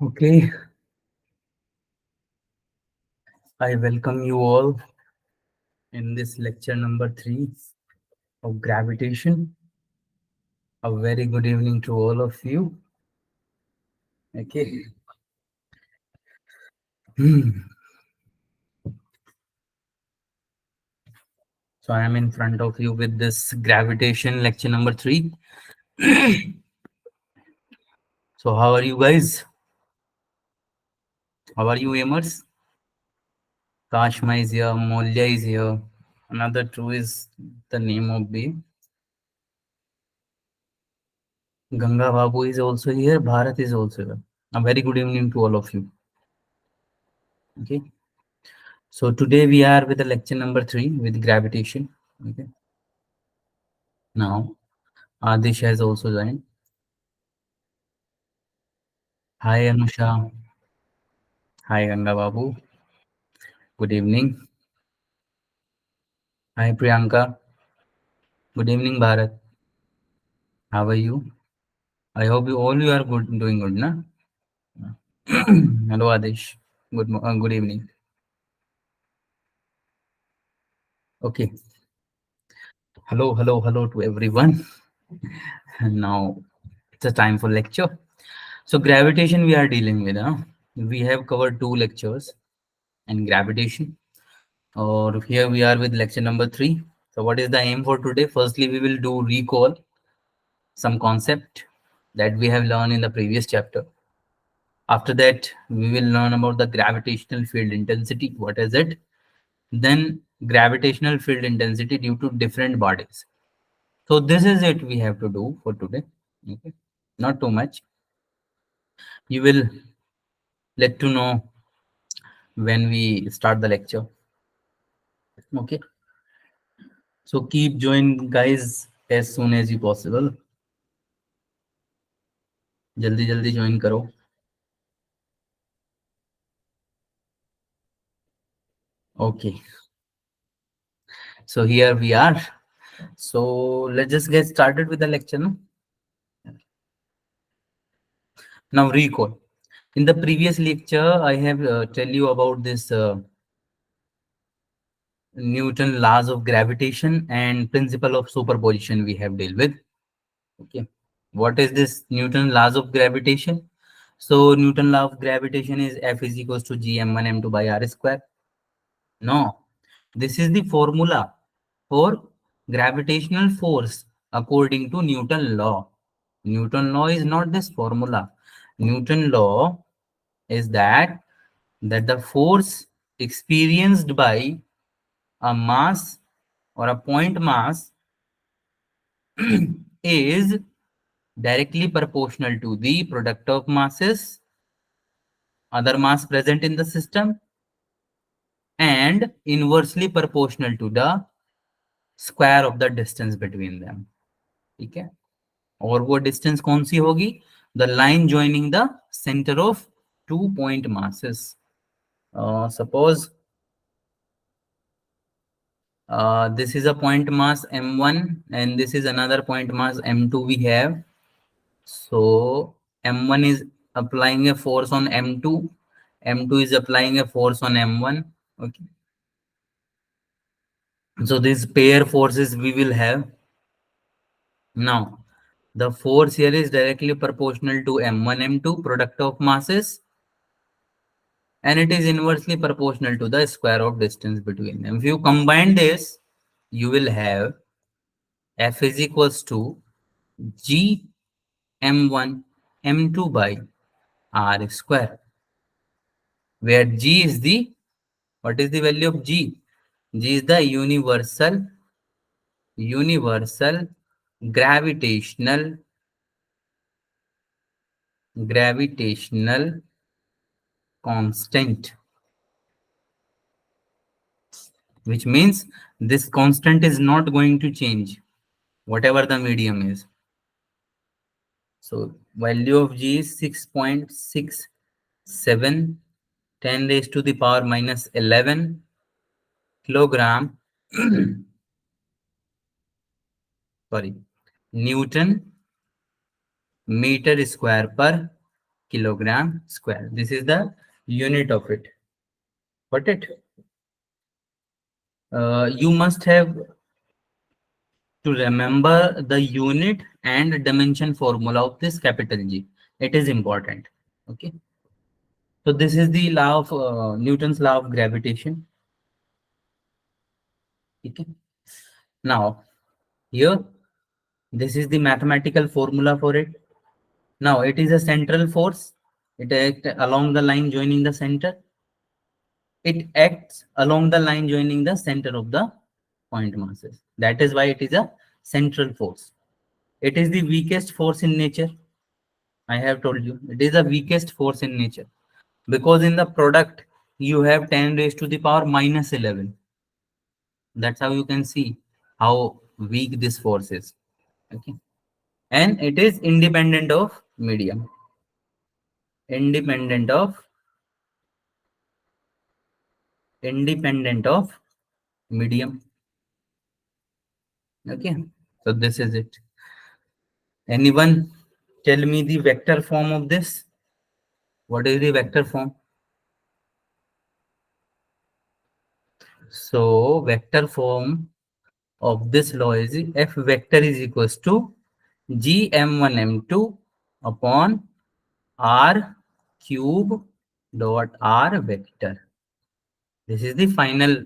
Okay, I welcome you all in this lecture number 3 of gravitation. A very good evening to all of you. Okay. So I am in front of you with this gravitation lecture number 3. So how are you guys? How are you, aimers? Kashma is here, Molya is here. Another two is the name of the Ganga Babu is also here. Bharat is also here. A very good evening to all of you. Okay. So today we are with the lecture number 3 with gravitation. Okay. Now Adish has also joined. Hi Anusha. Hi Ganga Babu. Good evening. Hi Priyanka. Good evening Bharat. How are you? I hope you are good, doing good, na? Hello Adish. Good evening. Okay. Hello to everyone. Now it's a time for lecture. So gravitation we are dealing with. Huh? We have covered 2 lectures and gravitation. Or here we are with lecture number 3. So what is the aim for today? Firstly, we will do recall some concept that we have learned in the previous chapter. After that, we will learn about the gravitational field intensity. What is it? Then gravitational field intensity due to different bodies. So this is it we have to do for today. Okay. Not too much. You will let to know when we start the lecture. Okay. So keep join guys as soon as you possible. जल्दी जल्दी join करो. Okay. So here we are. So let's just get started with the lecture. No? Now recall. In the previous lecture, I have tell you about this Newton laws of gravitation and principle of superposition we have dealt with. Okay. What is this Newton laws of gravitation? So Newton law of gravitation is F is equals to G m1 m2 by r square. No, this is the formula for gravitational force according to Newton law. Newton law is not this formula. Newton law is that the force experienced by a mass or a point mass is directly proportional to the product of masses, other mass present in the system, and inversely proportional to the square of the distance between them. ठीक है और वो distance कौन सी होगी? The line joining the center of 2 point masses. Suppose this is a point mass m1 and this is another point mass m2 we have. So m1 is applying a force on m2, m2 is applying a force on m1. Okay. So these pair forces we will have. Now the force here is directly proportional to m1 m2 product of masses, and it is inversely proportional to the square of distance between them. If you combine this, you will have F is equals to G m1 m2 by r square, where G is the, what is the value of G? G is the universal gravitational constant, which means this constant is not going to change whatever the medium is. So value of G is 6.67 10 raised to the power minus 11 kilogram sorry, Newton meter square per kilogram square. This is the unit of it. Got it? You must have to remember the unit and dimension formula of this capital G. It is important. Okay. So this is the law of Newton's law of gravitation. Okay. Now here, this is the mathematical formula for it. Now it is a central force. It acts along the line joining the center. It acts along the line joining the center of the point masses. That is why it is a central force. It is the weakest force in nature. I have told you it is the weakest force in nature because in the product you have 10 raised to the power minus 11. That's how you can see how weak this force is. Okay. And it is independent of medium. Independent of medium. Okay. So this is it. Anyone tell me the vector form of this? What is the vector form? So vector form of this law is F vector is equals to G m1 m2 upon R cube dot R vector. This is the final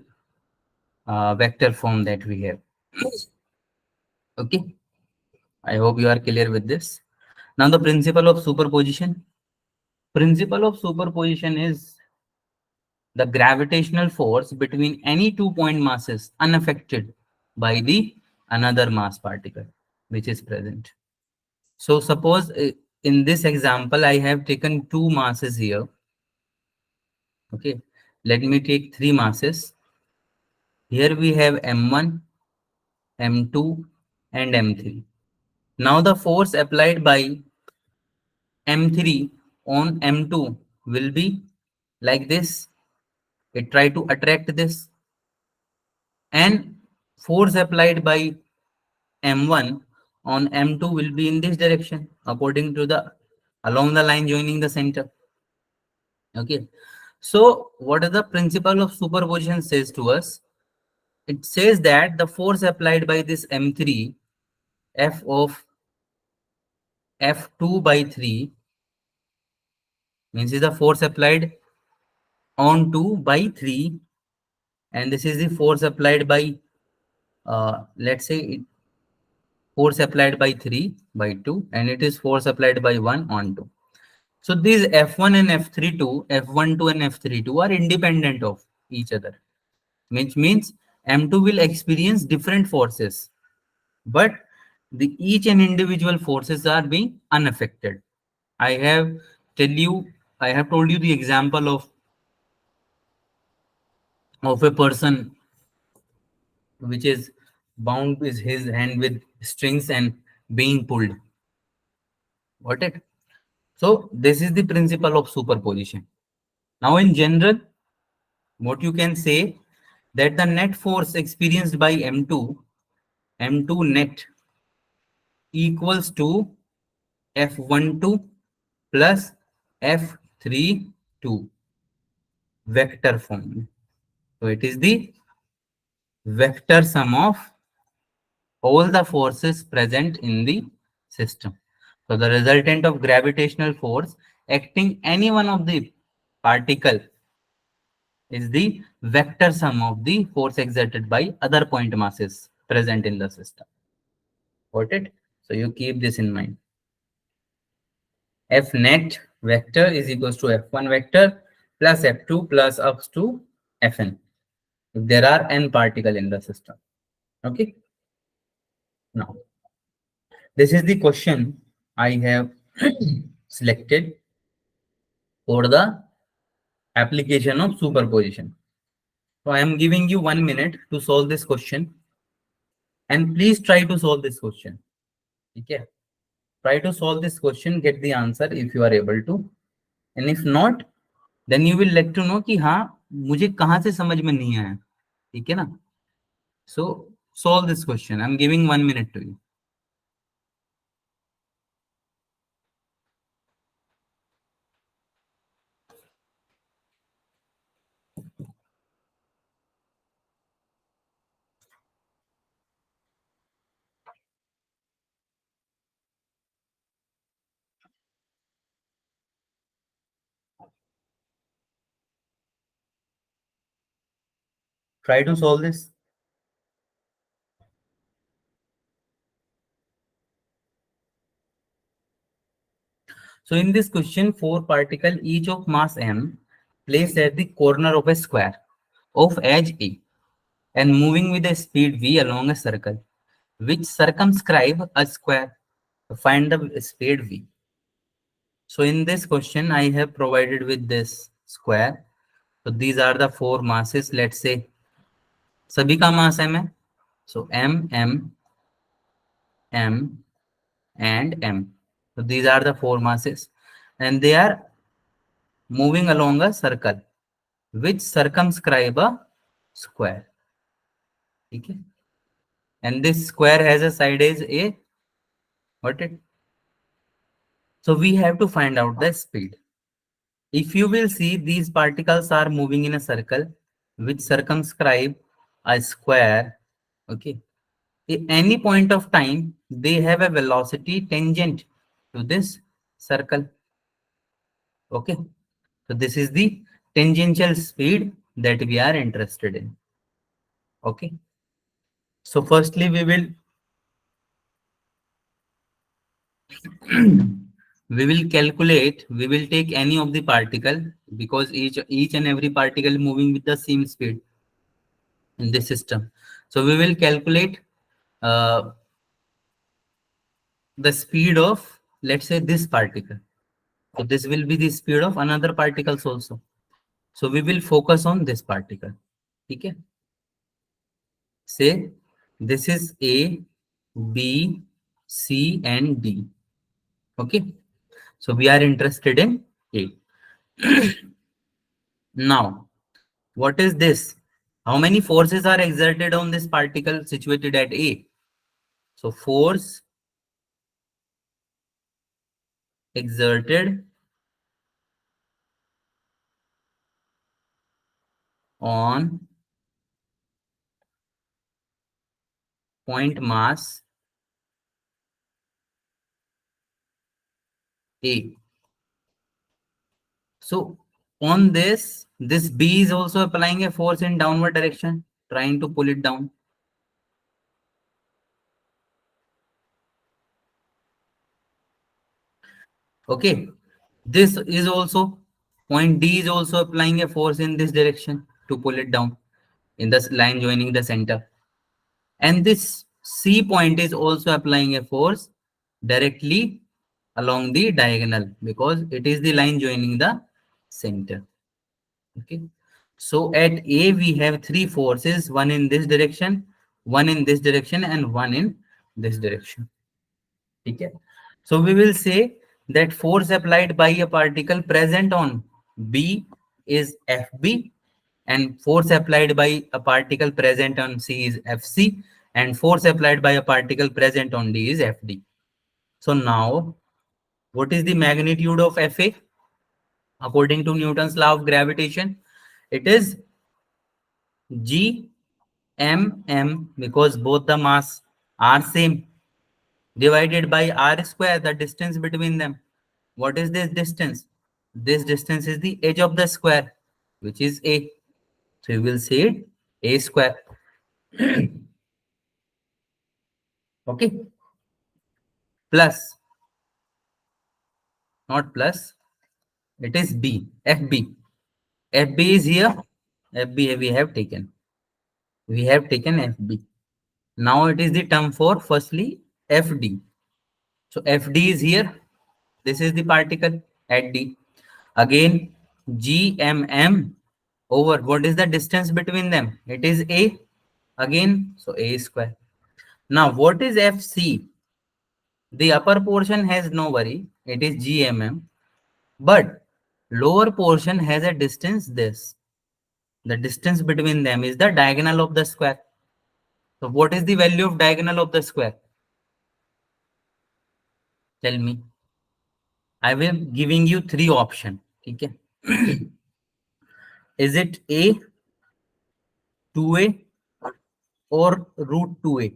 vector form that we have. Okay. I hope you are clear with this. Now the principle of superposition. Principle of superposition is the gravitational force between any 2 point masses unaffected by the another mass particle which is present. So suppose in this example I have taken two masses here. Okay, let me take three masses. Here we have m1, m2 and m3. Now the force applied by m3 on m2 will be like this. It try to attract this, and force applied by m1 on m2 will be in this direction according to the along the line joining the center. Okay, so what is the principle of superposition says to us? It says that the force applied by this m3 f of f2 by 3 means is the force applied on 2 by 3, and this is the force applied by let's say force applied by 3 by 2, and it is force applied by 1 on 2. So these F1 and F32, F12 and F32 are independent of each other, which means M2 will experience different forces, but the each and individual forces are being unaffected. I have I have told you the example of a person which is bound with his hand with strings and being pulled. Got it? So this is the principle of superposition. Now in general, what you can say that the net force experienced by M2 net equals to F12 plus F32 vector form. So it is the vector sum of all the forces present in the system. So the resultant of gravitational force acting any one of the particle is the vector sum of the force exerted by other point masses present in the system. Got it? So you keep this in mind. F net vector is equals to F1 vector plus F2 plus up to Fn if there are n particle in the system. Okay. Now, this is the question I have selected for the application of superposition. So I am giving you 1 minute to solve this question, and please try to solve this question. Okay. Try to solve this question, get the answer if you are able to, and if not, then you will let to know कि हाँ मुझे कहाँ से समझ में नहीं आया. ठीक है ना? So solve this question. I'm giving 1 minute to you. Try to solve this. So in this question, four particles each of mass m placed at the corner of a square of edge A and moving with a speed v along a circle which circumscribe a square. Find the speed v. So in this question, I have provided with this square. So these are the four masses. Let's say सभी का mass m है. So m and m. So these are the four masses and they are moving along a circle which circumscribe a square. ठीक है. And this square has a side is a what it. So we have to find out the speed. If you will see, these particles are moving in a circle which circumscribe a square. Okay. At any point of time, they have a velocity tangent to this circle. Okay. So this is the tangential speed that we are interested in. Okay. So firstly, we will calculate, we will take any of the particle because each and every particle moving with the same speed in this system. So we will calculate uh, the speed of, let's say, this particle. So this will be the speed of another particles also. So we will focus on this particle. Okay. Say this is A, B, C, and D. Okay. So we are interested in A. Now, what is this? How many forces are exerted on this particle situated at A? So force exerted on point mass A. So on this B is also applying a force in downward direction, trying to pull it down. Okay. This is also, point D is also applying a force in this direction to pull it down in this line joining the center. And this C point is also applying a force directly along the diagonal because it is the line joining the center. Okay. So at A, we have three forces, one in this direction, one in this direction, and one in this direction. Okay. So we will say that force applied by a particle present on B is FB, and force applied by a particle present on C is FC, and force applied by a particle present on D is FD. So now, what is the magnitude of FA? According to Newton's law of gravitation, it is G m m because both the mass are same divided by r square, the distance between them. What is this distance? This distance is the edge of the square, which is a. So you will say it a square. Okay. Plus, not plus, it is b, fb. Fb is here. Fb we have taken. We have taken fb. Now it is the term for firstly fd. So fd is here. This is the particle at d. Again, gmm over what is the distance between them? It is a. Again, so a square. Now, what is fc? The upper portion has no worry. It is gmm. But lower portion has a distance this. The distance between them is the diagonal of the square. So what is the value of diagonal of the square? Tell me. I will giving you three options. Okay. Is it a, 2a, or root 2a?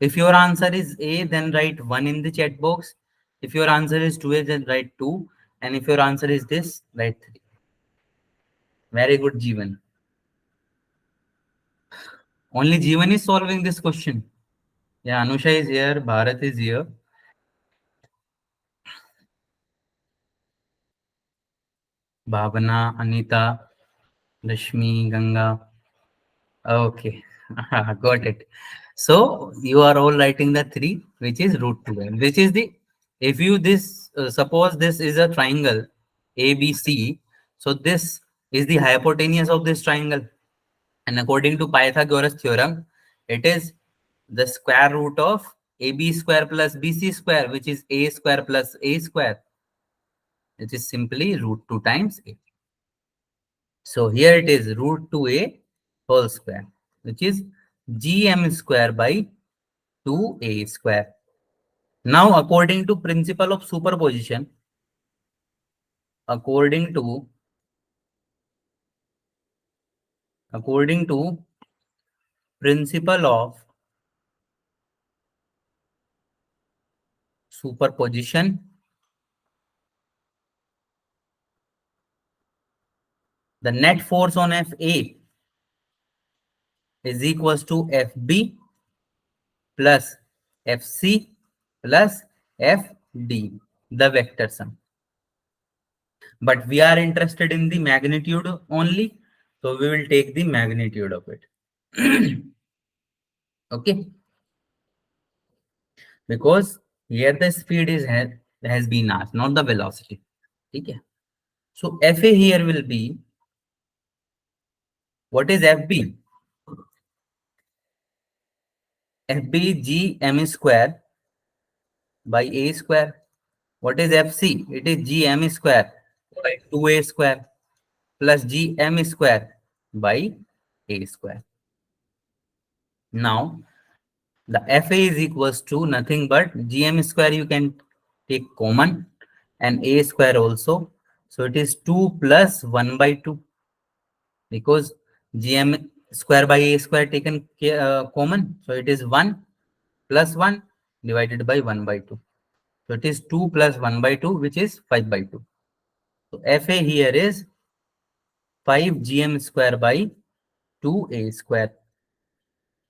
If your answer is A, then write 1 in the chat box. If your answer is 2A, then write 2. And if your answer is this, write 3. Very good, Jeevan. Only Jeevan is solving this question. Yeah, Anusha is here. Bharat is here. Bhavana, Anita, Rashmi, Ganga. Okay, got it. So you are all writing the three, which is root two, which is the, if you this suppose this is a triangle ABC, so this is the hypotenuse of this triangle, and according to Pythagoras theorem, it is the square root of AB square plus BC square, which is A square plus A square, which is simply root 2 times A. So here it is root 2A whole square, which is GM square by 2A square. Now, according to according to principle of superposition, the net force on FA is equals to FB plus FC plus FD, the vector sum. But we are interested in the magnitude only, so we will take the magnitude of it. Okay, because here the speed is has been asked, not the velocity. Okay, so FA here will be, what is FB? FB G M square by A square. What is FC? It is G M square by 2A square plus G M square by A square. Now the FA is equals to nothing but GM square, you can take common, and A square also. So it is 2 plus 1 by 2, because GM square by A square taken common. So it is 1 plus 1 divided by 1 by 2. So it is 2 plus 1 by 2, which is 5 by 2. So FA here is 5 GM square by 2A square.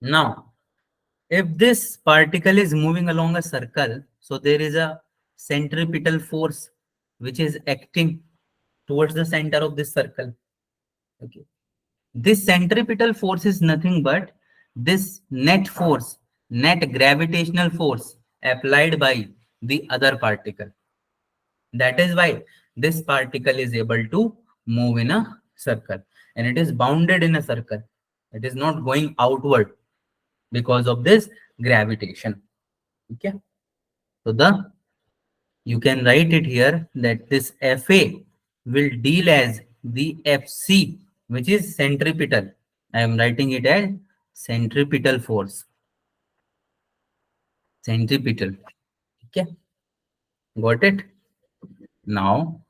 Now, if this particle is moving along a circle, so there is a centripetal force which is acting towards the center of this circle. Okay. This centripetal force is nothing but this net gravitational force applied by the other particle. That is why this particle is able to move in a circle, and it is bounded in a circle. It is not going outward because of this gravitation. Okay. So you can write it here that this FA will deal as the FC, which is centripetal. I am writing it as centripetal force. Centripetal. Okay. Got it? Now,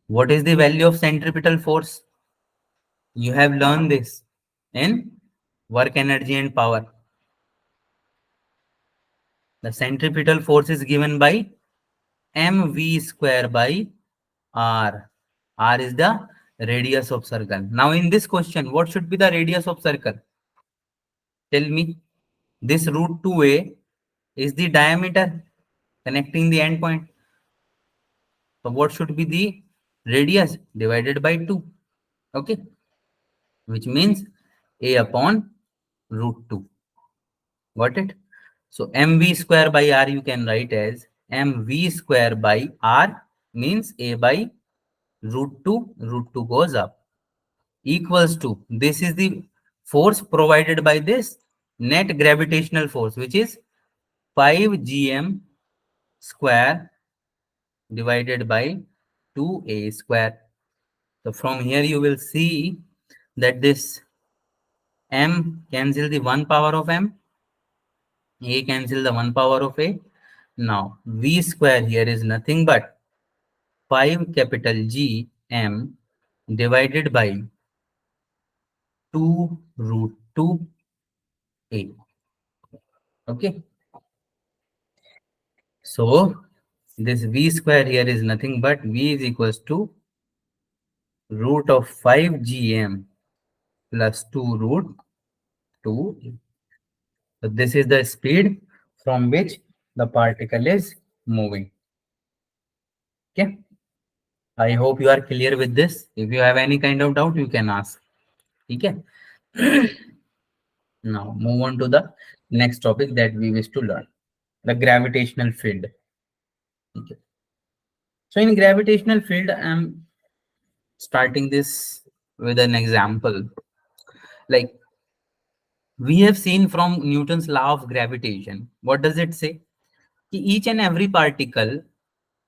what is the value of centripetal force? You have learned this in work energy and power. The centripetal force is given by mv square by r. R is the radius of circle. Now in this question, what should be the radius of circle? Tell me. This root 2a is the diameter connecting the endpoint. So what should be the radius? Divided by 2. Okay. Which means a upon root 2. Got it? So mv square by r you can write as mv square by r, means a by root 2 goes up, equals to, this is the force provided by this net gravitational force, which is 5 gm square divided by 2a square. So from here you will see that this m cancel the 1 power of m, a cancel the 1 power of a. Now v square here is nothing but 5 capital G m divided by 2 root 2 a. Okay. So This v square here is nothing but v is equals to root of 5 gm plus 2 root 2. So this is the speed from which the particle is moving. Okay. I hope you are clear with this. If you have any kind of doubt, you can ask. Okay. Now move on to the next topic that we wish to learn, the gravitational field. Okay. So in gravitational field, I'm starting this with an example. Like we have seen from Newton's law of gravitation. What does it say? Each and every particle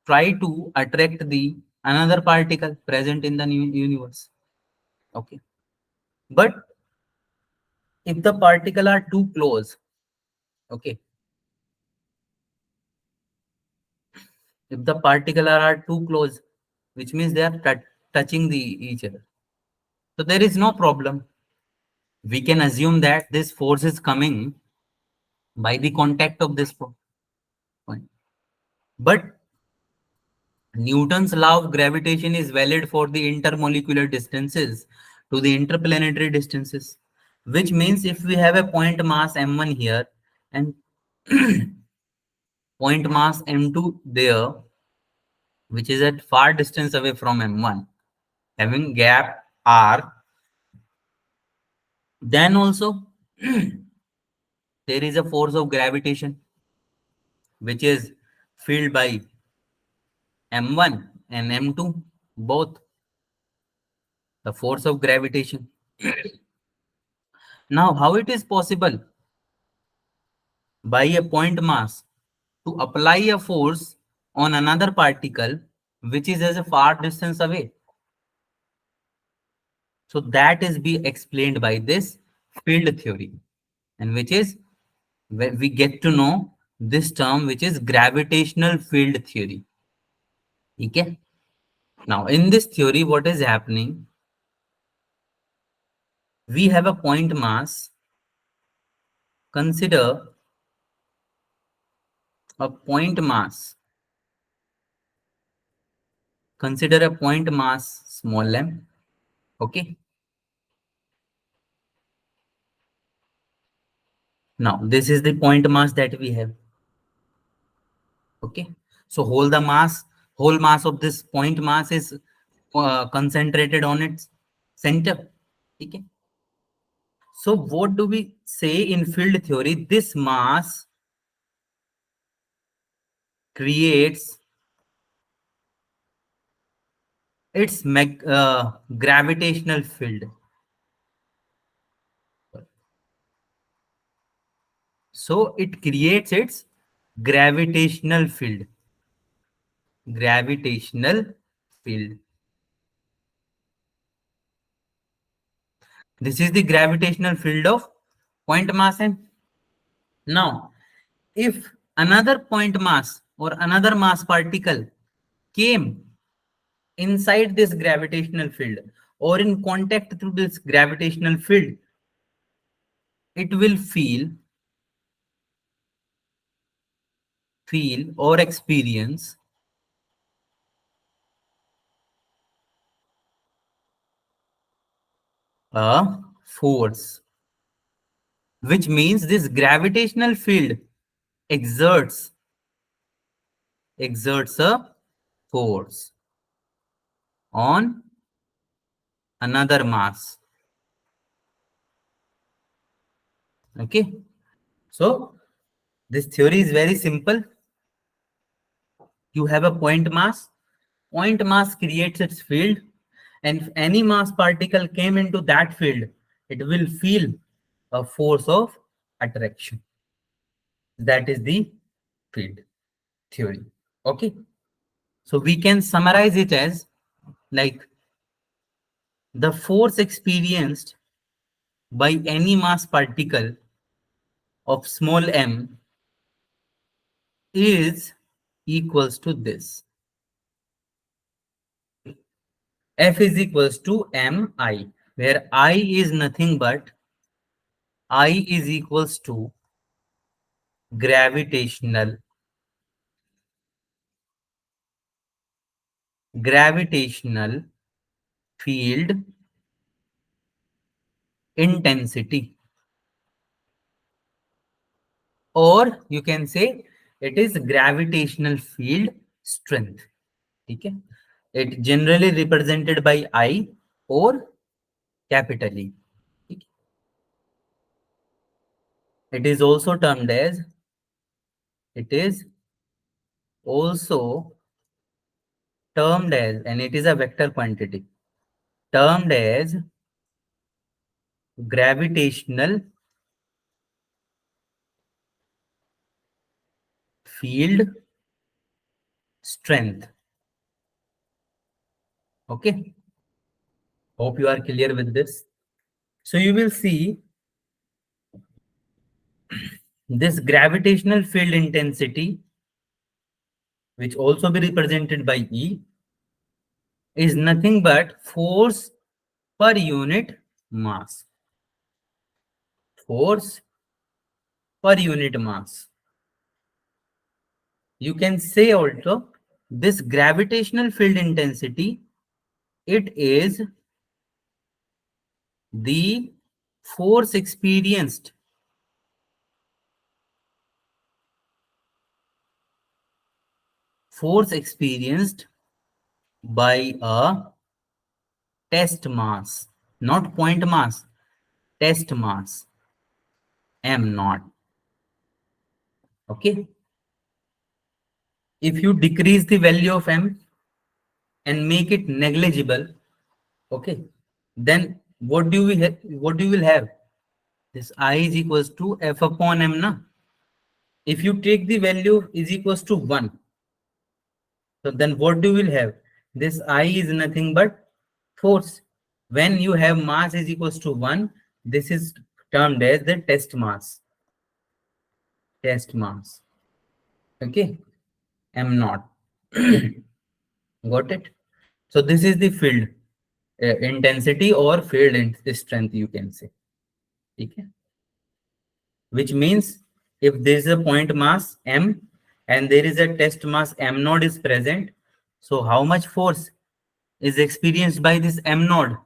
try to attract the another particle present in the universe. Okay. But if the particle are too close, okay, if the particle are too close, which means they are touching the each other, so there is no problem. We can assume that this force is coming by the contact of this point. But Newton's law of gravitation is valid for the intermolecular distances to the interplanetary distances, which means if we have a point mass m1 here and point mass m2 there, which is at far distance away from m1, having gap r, then also there is a force of gravitation which is filled by m1 and m2 both, the force of gravitation. Now how it is possible by a point mass to apply a force on another particle which is as a far distance away? So that is be explained by this field theory, and which is where we get to know this term, which is gravitational field theory. Okay. Now in this theory, what is happening? We have a point mass. Consider a point mass. Consider a point mass small m. Okay. Now this is the point mass that we have. Okay. So whole mass of this point mass is concentrated on its center. Okay. So what do we say in field theory? This mass creates its gravitational field. So it creates its gravitational field. Gravitational field. This is the gravitational field of point mass m. Now, if another point mass or another mass particle came inside this gravitational field or in contact through this gravitational field, it will feel or experience a force, which means this gravitational field exerts a force on another mass. Okay, so this theory is very simple. You have a point mass creates its field, and if any mass particle came into that field, it will feel a force of attraction. That is the field theory. Okay, so we can summarize it as like the force experienced by any mass particle of small m is equals to this. F is equals to mi, where I is nothing but I is equals to gravitational gravitational field intensity, or you can say it is gravitational field strength. Okay, it generally represented by I or capital E. Okay. It is also termed as, it is also termed as, and it is a vector quantity, termed as gravitational field strength. Okay, hope you are clear with this. So you will see this gravitational field intensity, which also be represented by E, is nothing but force per unit mass. Force per unit mass. You can say also this gravitational field intensity, it is the force experienced force experienced by a test mass, not point mass, test mass, m naught. Okay, if you decrease the value of m and make it negligible, okay, then what do you will have? This I is equals to f upon m na. If you take the value is equals to 1, so then what do you will have? This I is nothing but force. When you have mass is equals to 1, this is termed as the test mass. Test mass. Okay, m naught. Got it? So this is the field intensity or field strength, you can say. Okay, which means if there is a point mass m and there is a test mass m node is present, so how much force is experienced by this m node?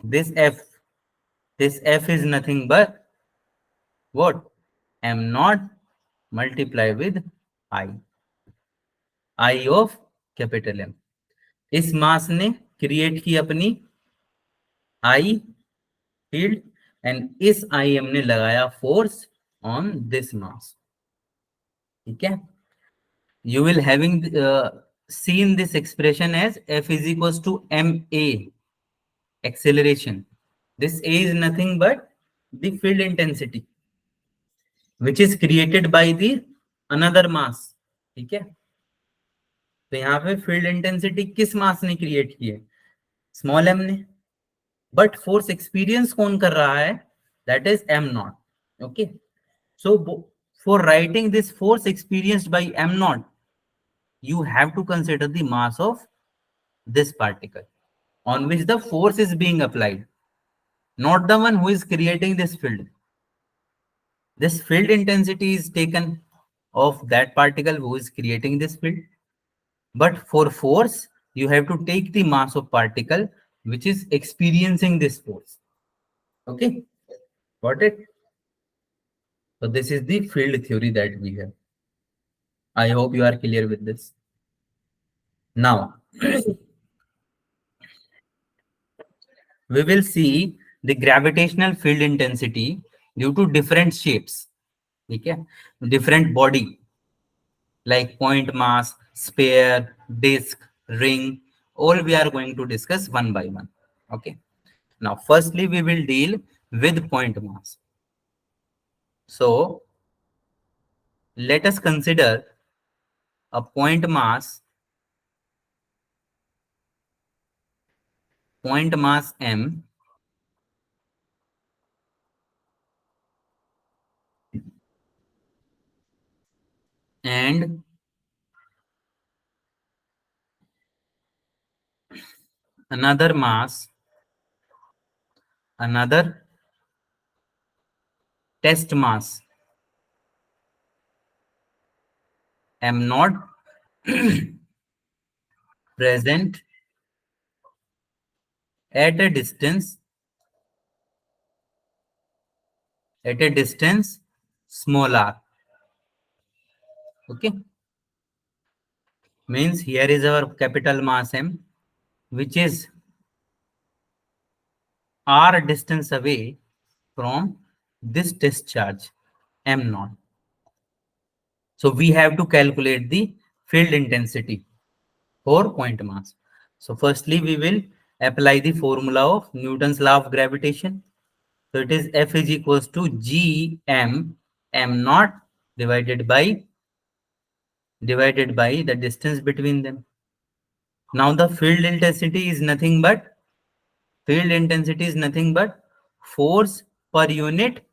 This f, this f is nothing but what? M naught multiply with I of capital M. इस मास ने create की अपनी I field and इस I am ने लगाया force on this mass. ठीक है, you will having seen this expression as F is equals to ma, acceleration. This A is nothing but the field intensity which is created by the another mass. ठीक है, तो यहाँ पे field intensity किस मास ने create की है? Small M ने. बट फोर्स एक्सपीरियंस कौन कर रहा है? That is am not. Okay, so for writing this force experienced bye am not, you have to consider the mass of this particle on which the force is being applied, not the one who is creating this field. This field intensity is taken of that particle who is creating this field, but for force you have to take the mass of particle which is experiencing this force. Okay, got it? So this is the field theory that we have. I hope you are clear with this. Now we will see the gravitational field intensity due to different shapes. Okay, different body like point mass, sphere, disk, ring, all we are going to discuss one by one. Okay, now firstly we will deal with point mass. So let us consider a point mass m and another mass, another test mass m naught present at a distance, at a distance small r. Okay, means here is our capital mass m, which is r distance away from this discharge m naught. So we have to calculate the field intensity for point mass. So firstly, we will apply the formula of Newton's law of gravitation. So it is F is equals to G m naught divided by the distance between them. Now the field intensity is nothing but force per unit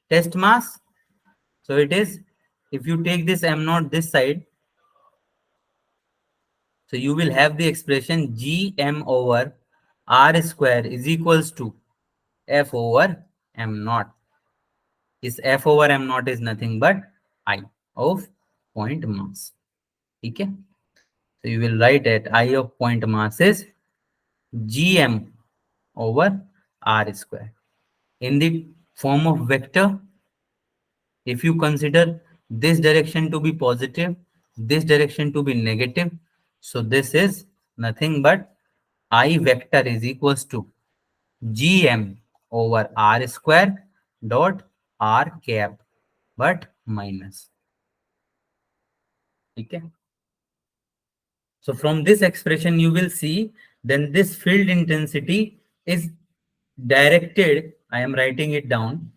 test mass. So it is, if you take this m naught this side, so you will have the expression Gm over r square is equals to F over m naught. Is F over m naught is nothing but I of point mass. Okay. So you will write that I of point mass is Gm over r square. In the form of vector, if you consider this direction to be positive, this direction to be negative, so this is nothing but I vector is equals to Gm over r square dot r cap, but minus. Okay. So from this expression, you will see then this field intensity is directed. I am writing it down.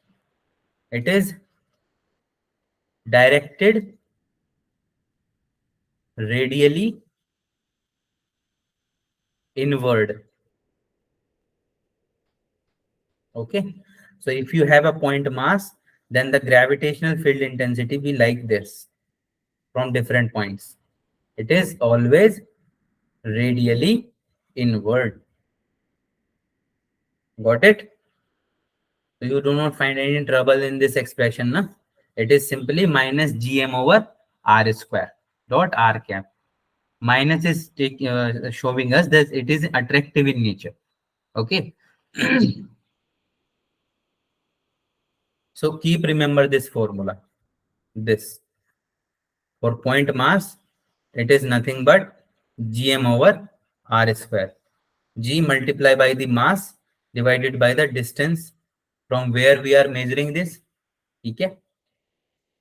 It is directed radially inward. Okay. So if you have a point mass, then the gravitational field intensity be like this from different points. It is always radially inward. Got it? So you do not find any trouble in this expression, na? It is simply minus Gm over r square dot r cap. Minus is showing us that it is attractive in nature. Okay. So keep remember this formula. This for point mass, it is nothing but Gm over r square. G multiplied by the mass divided by the distance from where we are measuring this. Okay.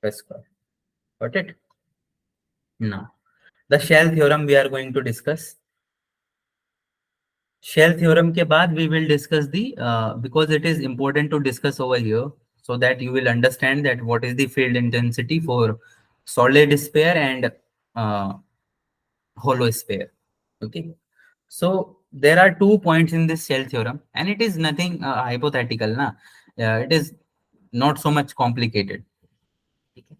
Square. Got it? Now, the shell theorem we are going to discuss. Shell theorem के बाद we will discuss the because it is important to discuss over here so that you will understand that what is the field intensity for solid sphere and hollow sphere. Okay. So there are 2 points in this shell theorem and it is nothing hypothetical. Na? It is not so much complicated. Okay.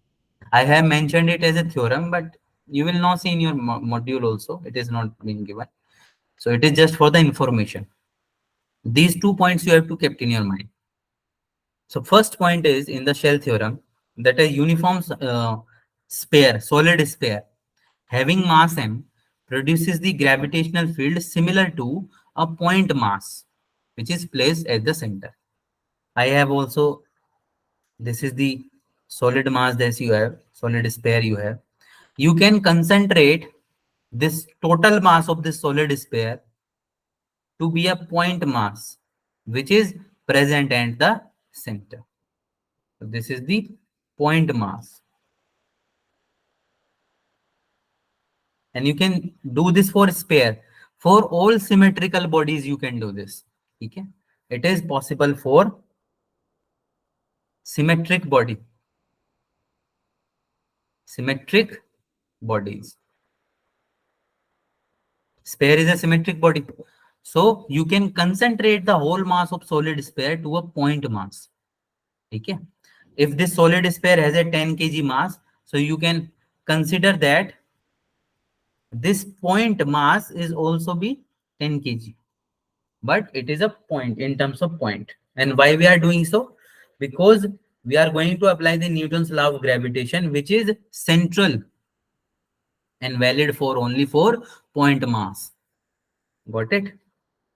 I have mentioned it as a theorem, but you will not see in your module also. It is not being given. So it is just for the information. These 2 points you have to keep in your mind. So first point is in the shell theorem that a uniform sphere, solid sphere, having mass m produces the gravitational field similar to a point mass, which is placed at the center. I have also, this is the solid mass that you have, solid sphere you have. You can concentrate this total mass of this solid sphere to be a point mass, which is present at the center. So this is the point mass. And you can do this for sphere. For all symmetrical bodies, you can do this. Okay? It is possible for symmetric body. Symmetric bodies. Sphere is a symmetric body. So you can concentrate the whole mass of solid sphere to a point mass. Okay? If this solid sphere has a 10 kg mass, so you can consider that this point mass is also be 10 kg, but it is a point in terms of point. And why we are doing so? Because we are going to apply the Newton's law of gravitation, which is central and valid for only for point mass. Got it?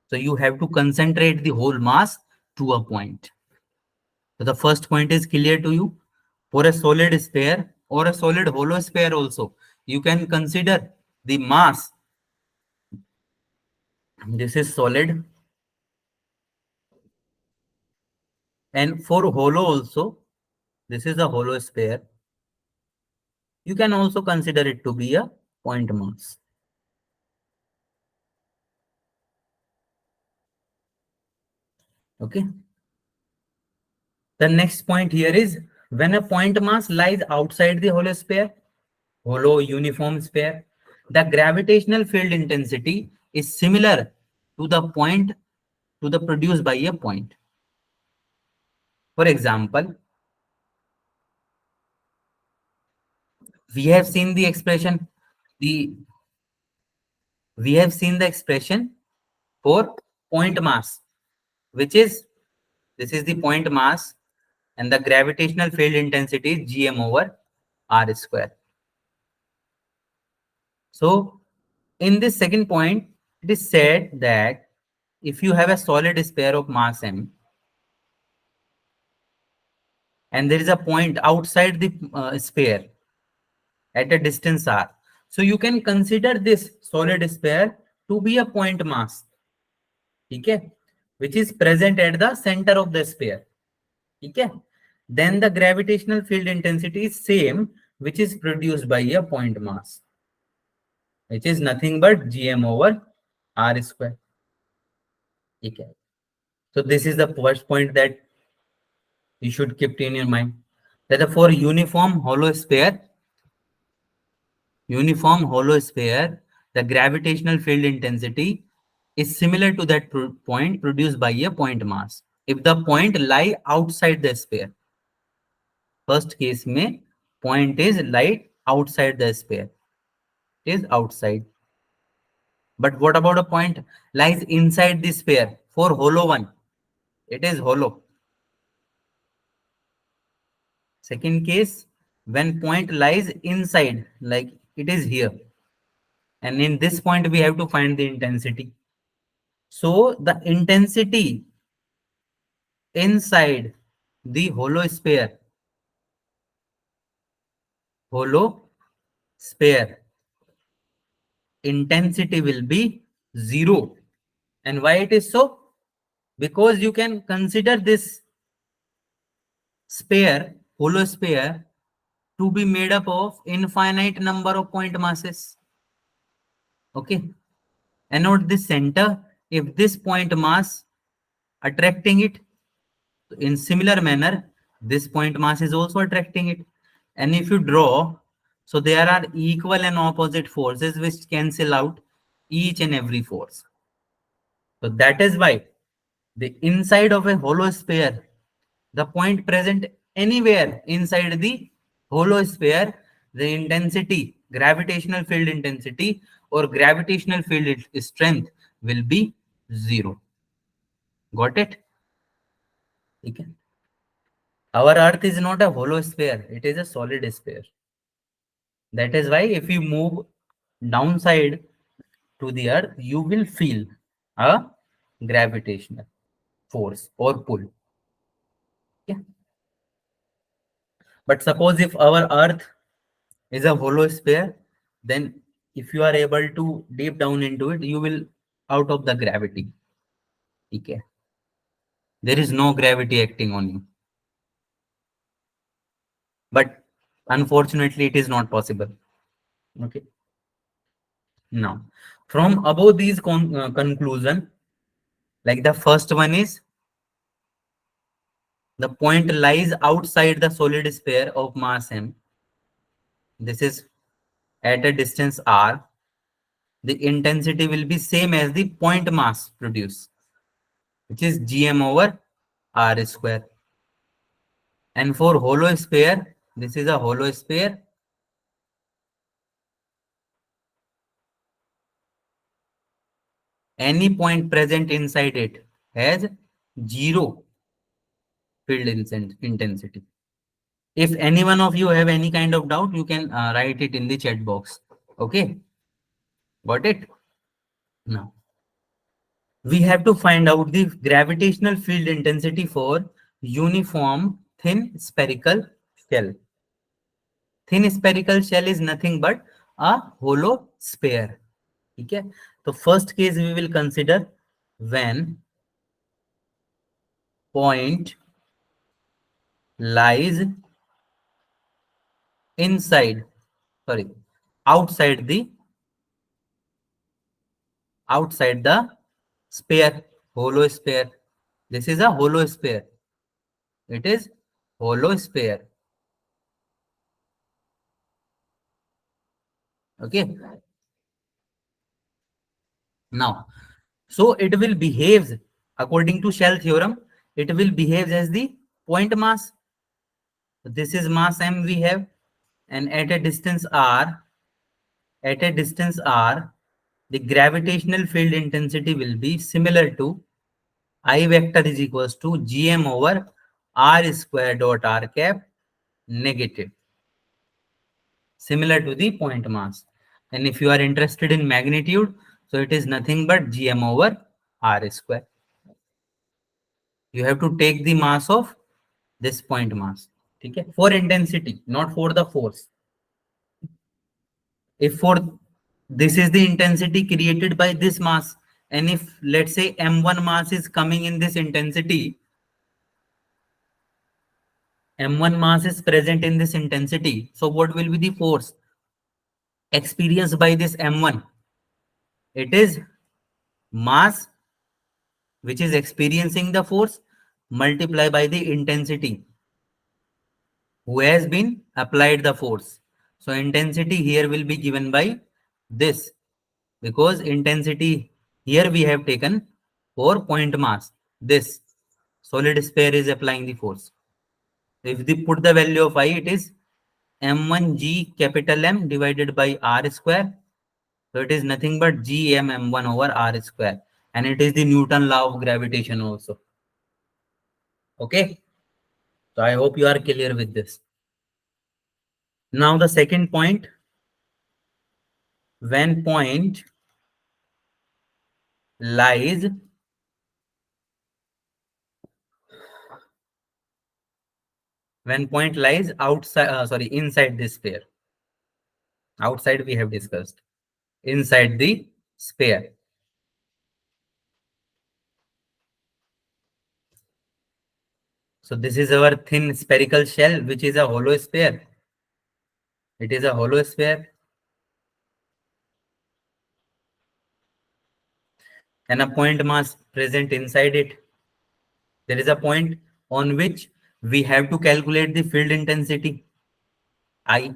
So you have to concentrate the whole mass to a point. So the first point is clear to you. For a solid sphere or a solid hollow sphere also, you can consider the mass. This is solid, and for hollow also, this is a hollow sphere. You can also consider it to be a point mass. Okay. The next point here is when a point mass lies outside the hollow sphere, hollow uniform sphere, the gravitational field intensity is similar to the point to the produced by a point. For example, we have seen the expression, the we have seen the expression for point mass, which is this is the point mass, and the gravitational field intensity is gm over r square. So in this second point, it is said that if you have a solid sphere of mass m and there is a point outside the sphere at a distance r, so you can consider this solid sphere to be a point mass, okay, which is present at the center of the sphere, okay. Then the gravitational field intensity is same, which is produced by a point mass, which is nothing but gm over r square, okay. So this is the first point that you should keep in your mind. That for uniform hollow sphere, the gravitational field intensity is similar to that point produced by a point mass. If the point lie outside the sphere, first case में point is lie outside the sphere, it is outside. But what about a point lies inside the sphere? For hollow one, it is hollow. Second case, when point lies inside, like it is here. And in this point, we have to find the intensity. So the intensity inside the hollow sphere, intensity will be 0. And why it is so? Because you can consider this hollow sphere, to be made up of infinite number of point masses. Okay. And note this center, if this point mass attracting it, in similar manner, this point mass is also attracting it. And if you draw, so there are equal and opposite forces which cancel out each and every force. So that is why the inside of a hollow sphere, the point present anywhere inside the hollow sphere, the intensity, gravitational field intensity or gravitational field strength will be 0. Got it? Okay. Our Earth is not a hollow sphere, it is a solid sphere. That is why if you move downside to the Earth, you will feel a gravitational force or pull. Yeah. But suppose if our Earth is a hollow sphere, then if you are able to deep down into it, you will out of the gravity. Okay. There is no gravity acting on you. But unfortunately, it is not possible. Okay. Now, from above these conclusion, like the first one is the point lies outside the solid sphere of mass m. This is at a distance r. The intensity will be same as the point mass produced, which is gm over r square. And for hollow sphere, this is a hollow sphere. Any point present inside it has 0 field intensity. If any one of you have any kind of doubt, you can write it in the chat box. Okay, got it? Now we have to find out the gravitational field intensity for uniform thin spherical shell. Thin spherical shell is nothing but a hollow sphere. ठीक है? तो first case we will consider when point lies inside, sorry, outside the outside the sphere, hollow sphere. This is a hollow sphere. It is hollow sphere. Okay. Now, so it will behave according to shell theorem. It will behave as the point mass. This is mass m we have, and at a distance r, the gravitational field intensity will be similar to I vector is equals to gm over r square dot r cap negative, similar to the point mass. And if you are interested in magnitude, so it is nothing but gm over r square. You have to take the mass of this point mass. Okay, for intensity, not for the force. If for this is the intensity created by this mass, and if let's say m1 mass is coming in this intensity, m1 mass is present in this intensity, so what will be the force experienced by this m1? It is mass which is experiencing the force multiplied by the intensity who has been applied the force. So intensity here will be given by this, because intensity here we have taken for point mass. This solid sphere is applying the force. If they put the value of I, it is m1g capital M divided by r square. So it is nothing but gm m1 over r square, and it is the Newton law of gravitation also. Okay, so I hope you are clear with this. Now the second point, when point lies outside, inside this sphere. Outside we have discussed, inside the sphere. So this is our thin spherical shell, which is a hollow sphere. It is a hollow sphere, and a point mass present inside it. There is a point on which we have to calculate the field intensity, I.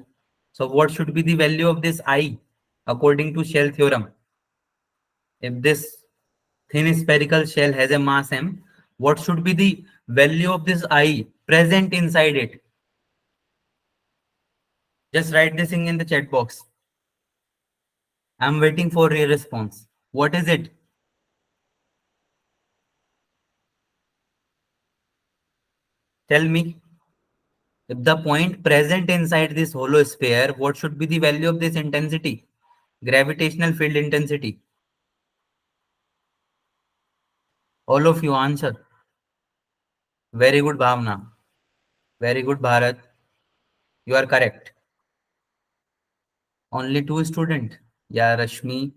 So what should be the value of this I according to shell theorem? If this thin spherical shell has a mass m, what should be the value of this I present inside it? Just write this thing in the chat box. I'm waiting for your response. What is it? Tell me. If the point present inside this hollow sphere, what should be the value of this intensity? Gravitational field intensity. All of you answer. Very good, Bhavna. Very good, Bharat. You are correct. Only two students. Yeah, Rashmi,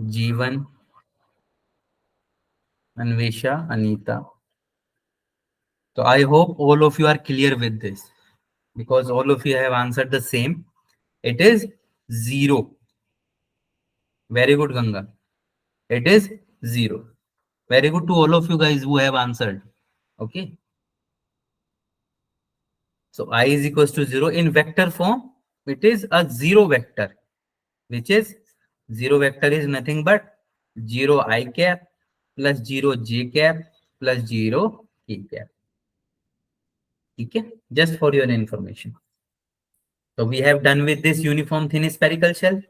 Jeevan, Anvesha, Anita. So I hope all of you are clear with this, because all of you have answered the same. It is 0. Very good, Ganga. It is 0. Very good to all of you guys who have answered. Okay. So I is equals to 0 in vector form. It is a 0 vector, which is 0 vector is nothing but 0 I cap plus 0 j cap plus 0 k cap. Okay, just for your information. So we have done with this uniform thin spherical shell.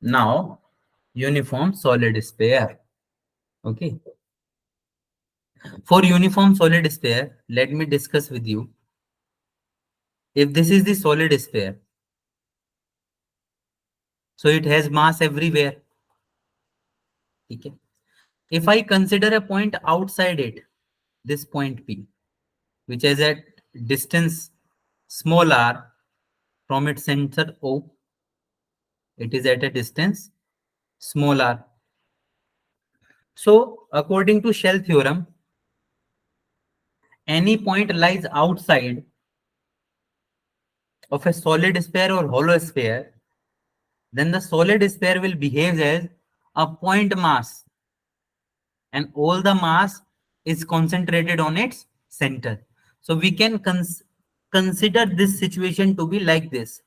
Now uniform solid sphere. Okay. For uniform solid sphere, let me discuss with you. If this is the solid sphere, so it has mass everywhere. Okay. If I consider a point outside it, this point P, which is at distance small r from its center O, it is at a distance small r. So according to shell theorem, any point lies outside of a solid sphere or hollow sphere, then the solid sphere will behave as a point mass, and all the mass is concentrated on its center. So we can consider this situation to be like this.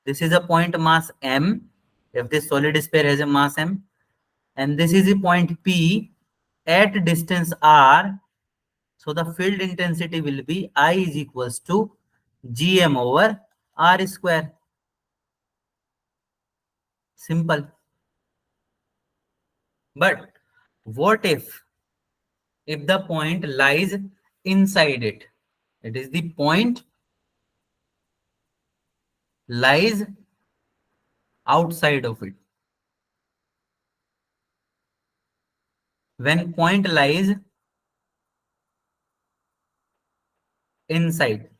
This is a point mass M, if this solid sphere has a mass M, and this is a point P at distance R. So the field intensity will be I is equals to Gm over R square. Simple. But what if the point lies inside it? It is the point lies outside of it. When point lies inside.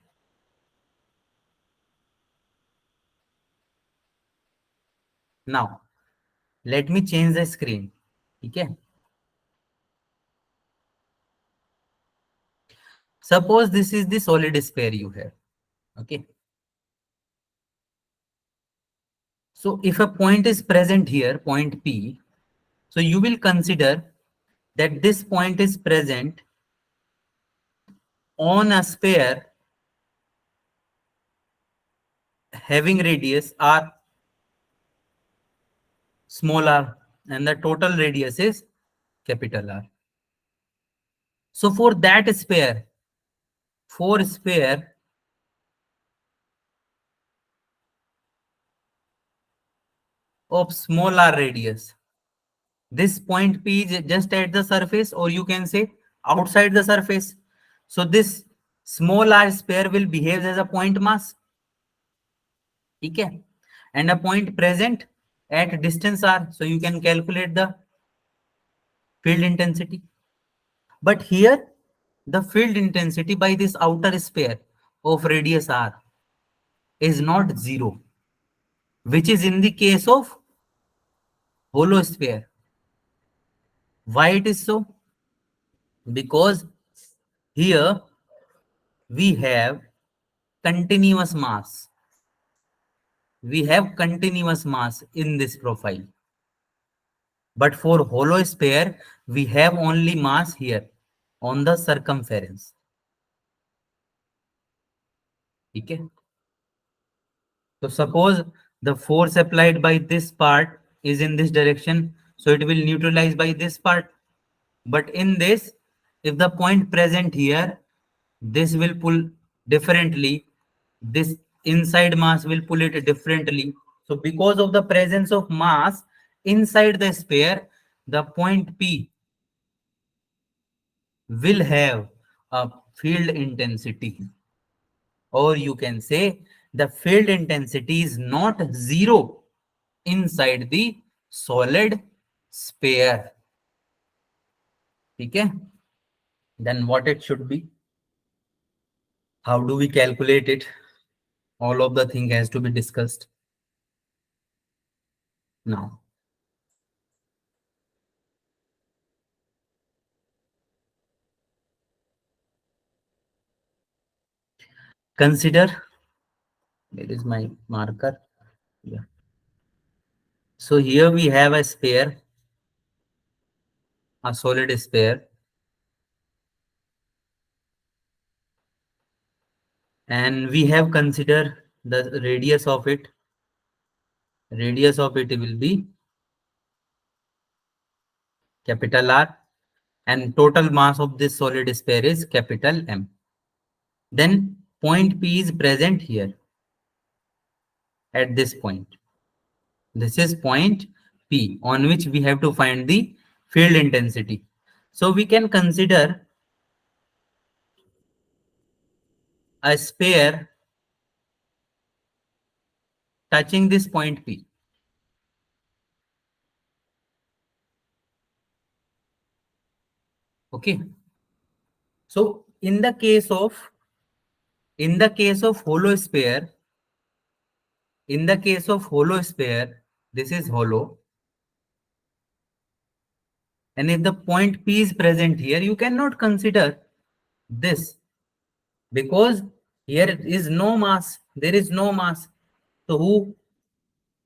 Now, let me change the screen. Okay. Suppose this is the solid sphere you have. Okay. So if a point is present here, point P, so you will consider that this point is present on a sphere having radius r small r, and the total radius is capital R. So for that sphere, for sphere of small r radius, this point P is just at the surface, or you can say outside the surface. So this small r sphere will behave as a point mass. Okay. And a point present at distance r. So you can calculate the field intensity. But here, the field intensity by this outer sphere of radius r is not zero, which is in the case of hollow sphere. Why it is so? Because here we have continuous mass. We have continuous mass in this profile. But for hollow sphere, we have only mass here on the circumference. Okay. So suppose the force applied by this part is in this direction, so it will neutralize by this part. But in this, if the point present here, this will pull differently. This inside mass will pull it differently. So because of the presence of mass inside the sphere, the point P will have a field intensity. Or you can say the field intensity is not zero inside the solid sphere. Okay? Then what it should be? How do we calculate it? All of the thing has to be discussed. Now, consider, where is my marker? Yeah. So here we have a sphere, a solid sphere, and we have considered the radius of it. Radius of it will be capital R, and total mass of this solid sphere is capital M. Then point P is present here at this point. This is point P on which we have to find the field intensity. So we can consider a sphere touching this point P. Okay. So in the case of hollow sphere, in the case of hollow sphere, this is hollow, and if the point P is present here, you cannot consider this because here is no mass. There is no mass. So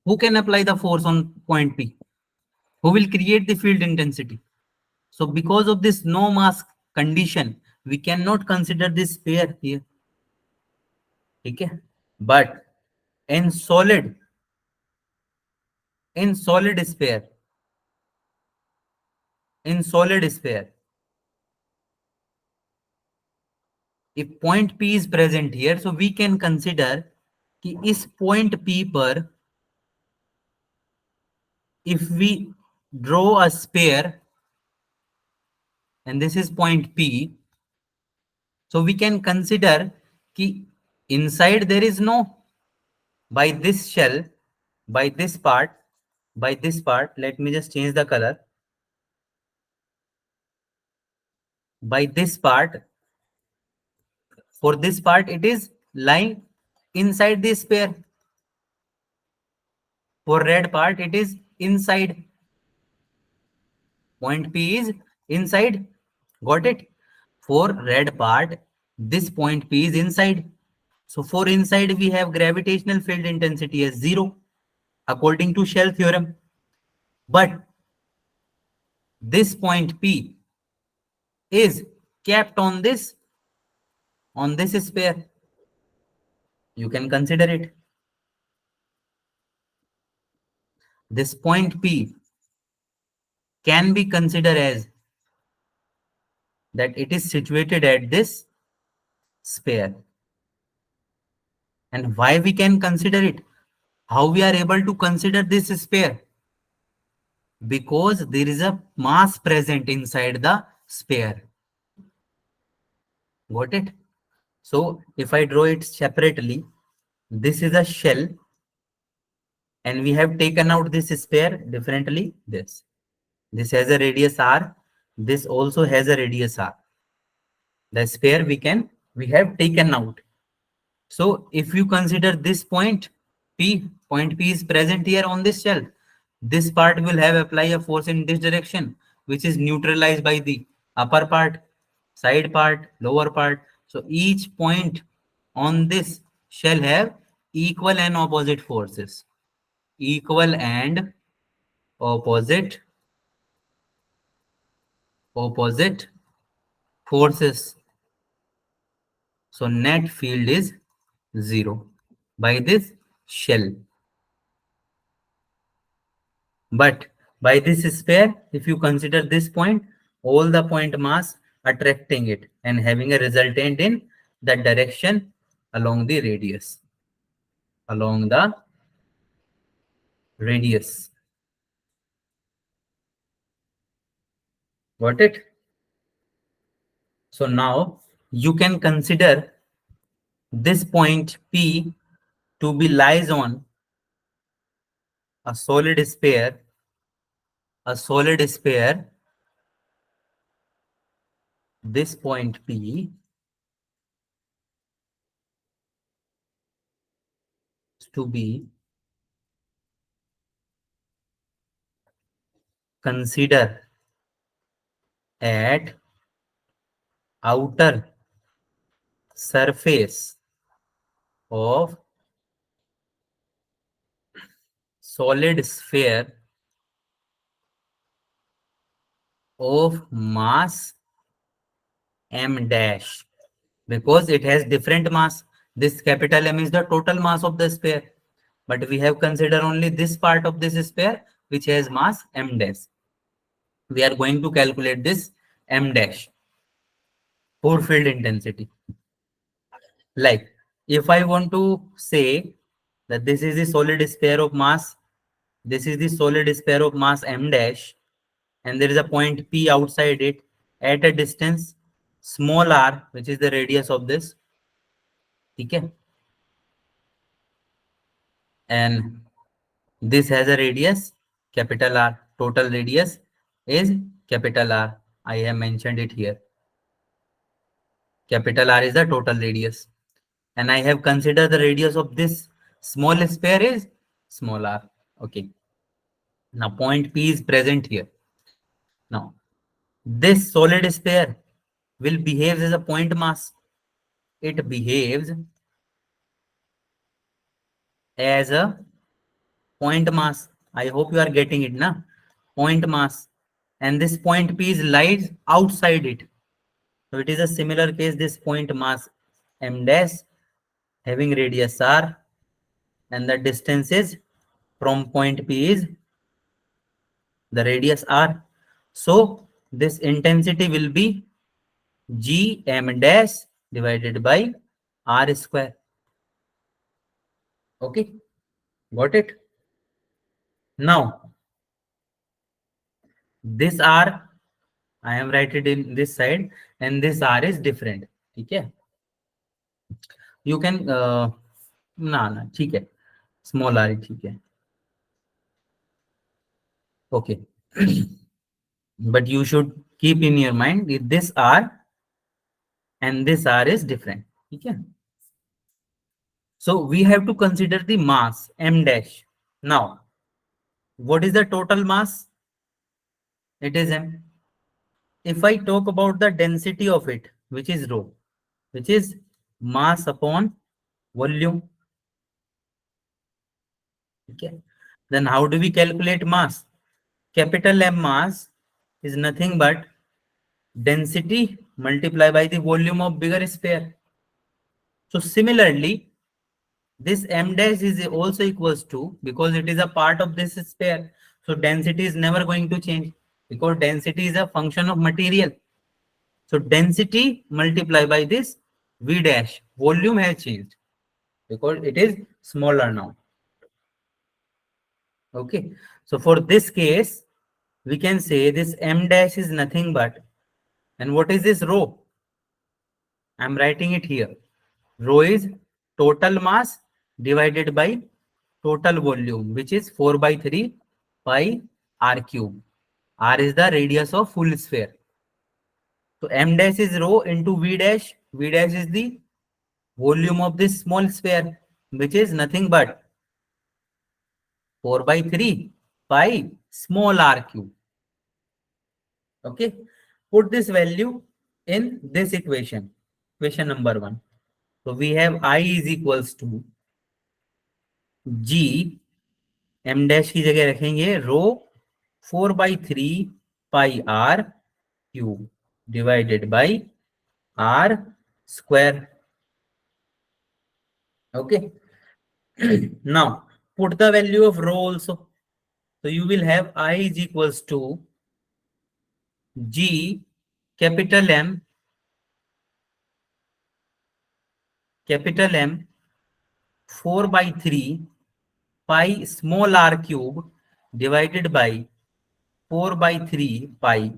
who can apply the force on point P? Who will create the field intensity? So because of this no mass condition, we cannot consider this sphere here. Okay? But in solid, in solid sphere, in solid sphere, if point P is present here, so we can consider कि इस point P पर if we draw a sphere and this is point P, so we can consider कि inside there is no, by this shell, by this part, by this part, let me just change the color. By this part, for this part, it is lying inside this sphere. For red part, it is inside. Point P is inside. Got it? For red part, this point P is inside. So for inside, we have gravitational field intensity as 0, according to shell theorem. But this point P is kept on this sphere. You can consider it. This point P can be considered as that it is situated at this sphere. And why we can consider it? How we are able to consider this sphere? Because there is a mass present inside the sphere. Got it? So if I draw it separately, this is a shell and we have taken out this sphere differently. This has a radius r. This also has a radius r. The sphere we have taken out. So if you consider this point P is present here on this shell. This part will have apply a force in this direction, which is neutralized by the upper part, side part, lower part. So each point on this shall have equal and opposite forces. Equal and opposite forces. So net field is 0 by this shell. But by this sphere, if you consider this point, all the point mass attracting it and having a resultant in the direction along the radius. Along the radius. Got it? So now you can consider this point P to be lies on a solid sphere, this point P to be considered at outer surface of solid sphere of mass m dash, because it has different mass. This capital M is the total mass of the sphere, but we have considered only this part of this sphere which has mass m dash. We are going to calculate this m dash for field intensity. Like if I want to say that this is the solid sphere of mass, this is the solid sphere of mass m dash, and there is a point P outside it at a distance small r, which is the radius of this. Okay. And this has a radius capital R. Total radius is capital R. I have mentioned it here. Capital R is the total radius. And I have considered the radius of this small sphere is small r. Okay. Now point P is present here. Now this solid sphere will behave as a point mass. It behaves as a point mass. I hope you are getting it, na? Point mass. And this point P is lies outside it. So it is a similar case, this point mass m dash having radius r, and the distance is from point P is the radius r. So this intensity will be g m dash divided by r square. Okay, got it? Now this r I am writing it in this side, and this r is different. Okay, you can ना ना ठीक है, small r ठीक है. Okay. But you should keep in your mind that this r and this r is different. Okay. So we have to consider the mass m dash. Now, what is the total mass? It is m. If I talk about the density of it, which is rho, which is mass upon volume. Okay. Then how do we calculate mass? Capital M mass is nothing but density multiplied by the volume of bigger sphere. So similarly, this m dash is also equals to, because it is a part of this sphere, so density is never going to change because density is a function of material. So density multiplied by this v dash, volume has changed because it is smaller now. Okay, so for this case we can say this m dash is nothing but, and what is this rho? I'm writing it here. Rho is total mass divided by total volume, which is 4 by 3 pi r cube. R is the radius of full sphere. So m dash is rho into v dash. V dash is the volume of this small sphere, which is nothing but 4 by 3 pi small r cube. Okay. Put this value in this equation. Equation number 1. So we have I is equals to G m dash की जगह रखेंगे rho 4/3 pi r cube divided by r square. Okay. Now put the value of rho also. So you will have I is equals to G capital M 4/3 pi small r cube divided by 4/3 pi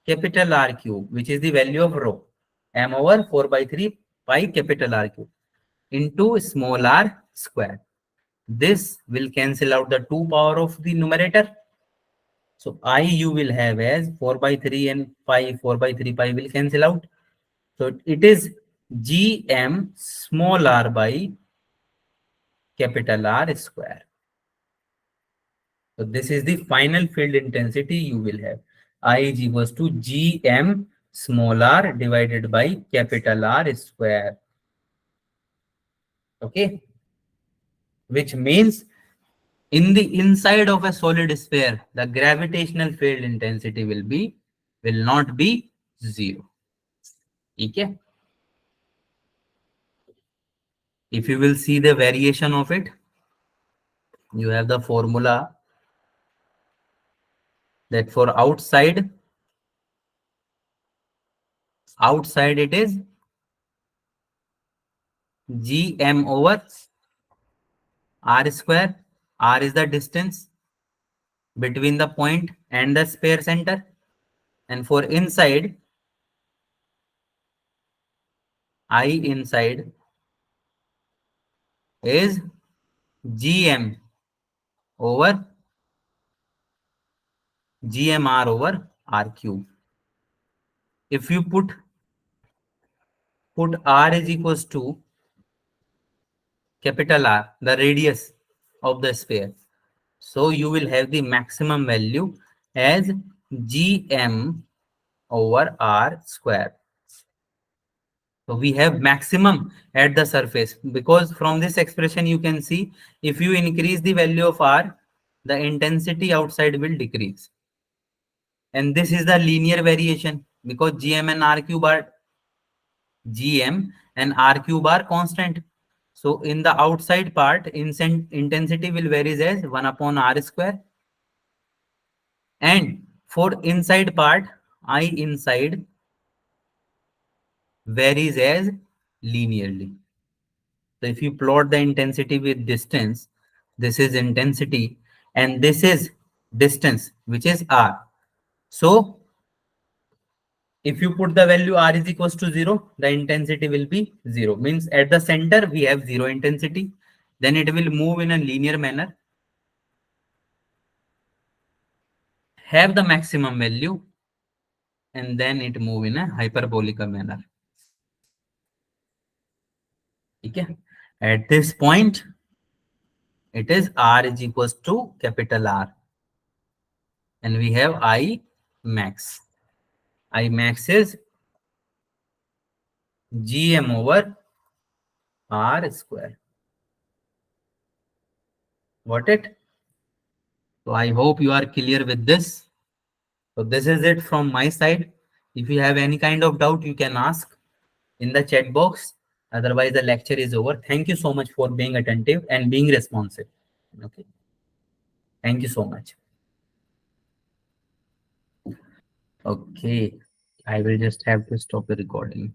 capital R cube, which is the value of rho, m over 4/3 pi capital R cube into small r square. This will cancel out the 2 power of the numerator. So I you will have as 4/3 and pi, 4/3 pi will cancel out. So it is gm small r by capital R square. So this is the final field intensity you will have. I is equals to Gm small r divided by capital R square. Okay. Which means in the inside of a solid sphere, the gravitational field intensity will not be 0. Okay. If you will see the variation of it, you have the formula that for outside it is Gm over r square. R is the distance between the point and the sphere center, and for inside, I inside is Gm over Gmr over r cube. if you put r is equals to capital R, the radius of the sphere, so you will have the maximum value as gm over r square. So we have maximum at the surface, because from this expression you can see, if you increase the value of r, the intensity outside will decrease. And this is the linear variation, because gm and r cube are constant. So in the outside part, intensity will varies as 1 upon r square. And for inside part, I inside varies as linearly. So if you plot the intensity with distance, this is intensity and this is distance, which is r. So if you put the value r is equals to 0, the intensity will be 0. Means at the center we have 0 intensity. Then it will move in a linear manner, have the maximum value, and then it move in a hyperbolic manner. Okay. At this point, it is r is equals to capital R. And we have I max. I max is gm over r square. Got it? So I hope you are clear with this. So this is it from my side. If you have any kind of doubt, you can ask in the chat box. Otherwise, the lecture is over. Thank you so much for being attentive and being responsive. Okay. Thank you so much. Okay. I will just have to stop the recording.